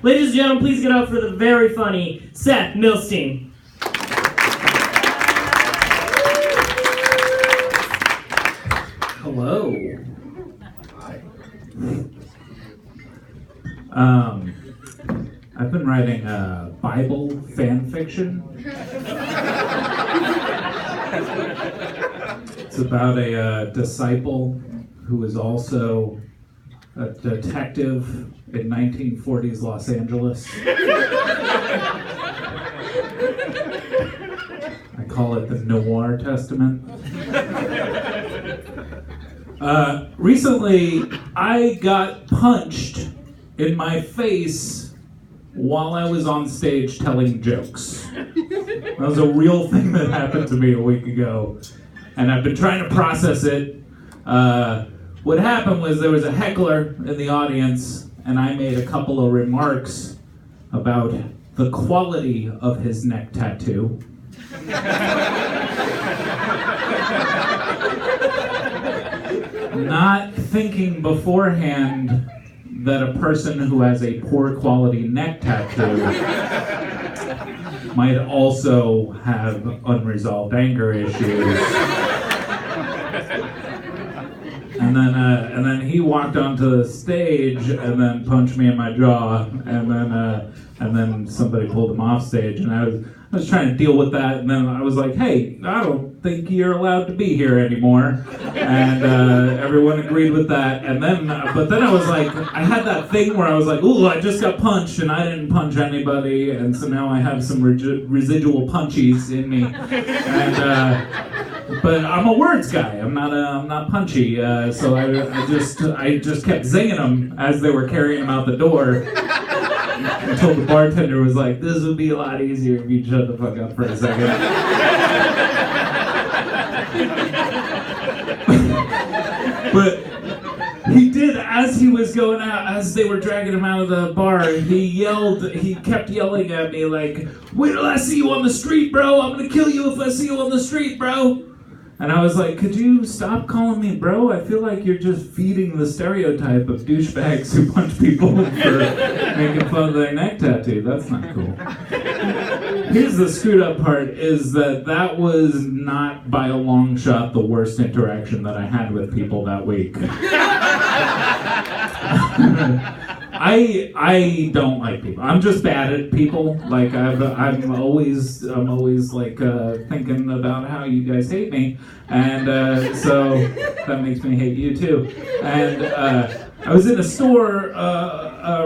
Ladies and gentlemen, please get up for the very funny Seth Milstein. Hello. I've been writing Bible fan fiction. It's about a disciple who is also a detective in 1940s Los Angeles. I call it the Noir Testament. Recently, I got punched in my face while I was on stage telling jokes. That was a real thing that happened to me a week ago, and I've been trying to process it. What happened was there was a heckler in the audience, and I made a couple of remarks about the quality of his neck tattoo. Not thinking beforehand that a person who has a poor quality neck tattoo might also have unresolved anger issues. And then he walked onto the stage and then punched me in my jaw, and then somebody pulled him off stage, and I was trying to deal with that, and then I was like, hey, I don't think you're allowed to be here anymore, and everyone agreed with that, but then I was like, I had that thing where I was like, ooh, I just got punched, and I didn't punch anybody, and so now I have some residual punchies in me, but I'm a words guy. I'm not punchy. So I just kept zinging them as they were carrying him out the door. Until the bartender was like, "This would be a lot easier if you shut the fuck up for a second." But he did, as he was going out, as they were dragging him out of the bar, he kept yelling at me like, "Wait till I see you on the street, bro. I'm gonna kill you if I see you on the street, bro." And I was like, could you stop calling me bro? I feel like you're just feeding the stereotype of douchebags who punch people for making fun of their neck tattoo. That's not cool. Here's the screwed up part, is that was not by a long shot the worst interaction that I had with people that week. I don't like people. I'm just bad at people. Like I'm always like thinking about how you guys hate me, and so that makes me hate you too. And I was in a store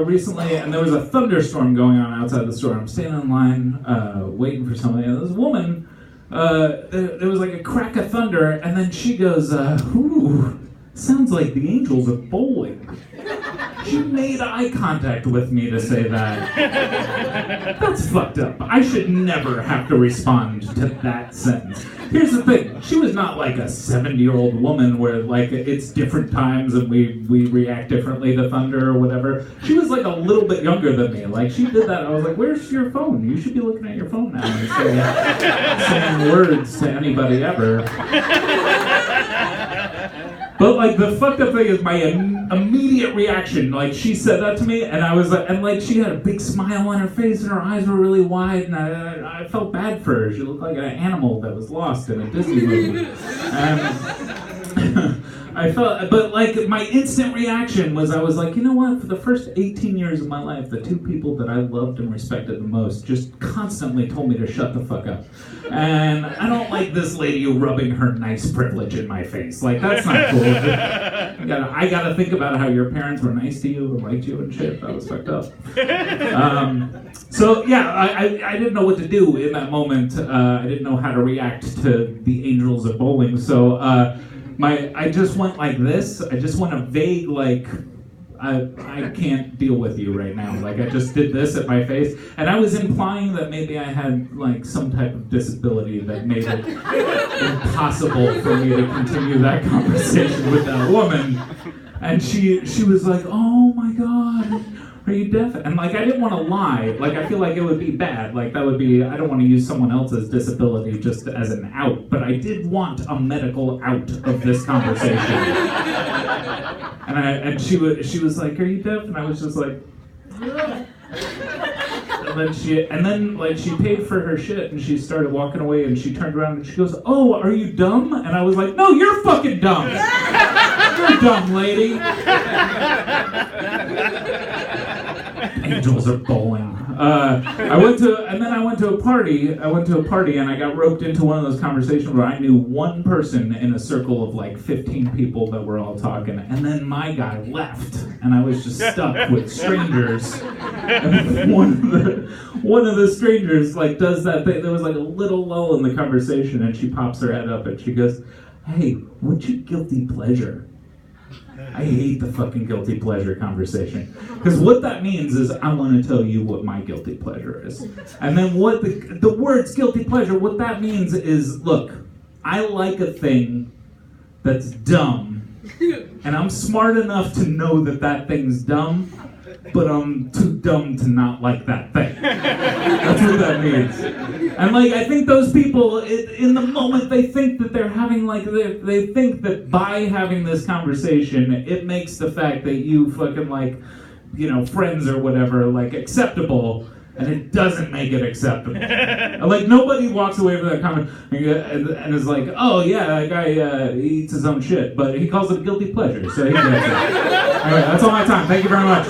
recently, and there was a thunderstorm going on outside the store. I'm standing in line waiting for somebody, and this woman, there was like a crack of thunder, and then she goes, "Ooh, sounds like the Angels are bowling." She made eye contact with me to say that. That's fucked up. I should never have to respond to that sentence. Here's the thing. She was not like a 70-year-old woman where like it's different times and we react differently to thunder or whatever. She was like a little bit younger than me. Like she did that. I was like, where's your phone? You should be looking at your phone now instead of saying words to anybody ever. But like the fucked up thing is my immediate reaction. Like she said that to me, and I was like, and like she had a big smile on her face, and her eyes were really wide, and I felt bad for her. She looked like an animal that was lost in a Disney movie. I felt, but like my instant reaction was, I was like, you know what? For the first 18 years of my life, the two people that I loved and respected the most just constantly told me to shut the fuck up. And I don't like this lady rubbing her nice privilege in my face. Like, that's not cool. I gotta think about how your parents were nice to you and liked you and shit. That was fucked up. So yeah, I didn't know what to do in that moment. I didn't know how to react to the Angels of Bowling. So I just went like this. I just went a vague like, I can't deal with you right now. Like I just did this at my face, and I was implying that maybe I had like some type of disability that made it impossible for me to continue that conversation with that woman. And she was like, "Oh my God, are you deaf?" And like I didn't want to lie. Like I feel like it would be bad. Like that would be, I don't want to use someone else's disability just as an out. But I did want a medical out of this conversation. And she was like, "Are you deaf?" And I was just like, "Yeah." she paid for her shit and she started walking away and she turned around and she goes, "Oh, are you dumb?" And I was like, "No, you're fucking dumb. You're dumb, lady." Angels are bowling. I went to a party. I went to a party and I got roped into one of those conversations where I knew one person in a circle of like 15 people that were all talking, and then my guy left, and I was just stuck with strangers. And one of the strangers like does that thing. There was like a little lull in the conversation, and she pops her head up and she goes, "Hey, what's your guilty pleasure?" I hate the fucking guilty pleasure conversation. Because what that means is I want to tell you what my guilty pleasure is. And then what the words guilty pleasure, what that means is, look, I like a thing that's dumb. And I'm smart enough to know that that thing's dumb, but I'm too dumb to not like that thing. That's what that means. And like, I think those people, in the moment, they think that they're having like, they think that by having this conversation, it makes the fact that you fucking like, you know, friends or whatever, like acceptable, and it doesn't make it acceptable. Like, nobody walks away from that comment and is like, "Oh yeah, that guy he eats his own shit," but he calls it a guilty pleasure, so he gets it. All right, that's all my time. Thank you very much.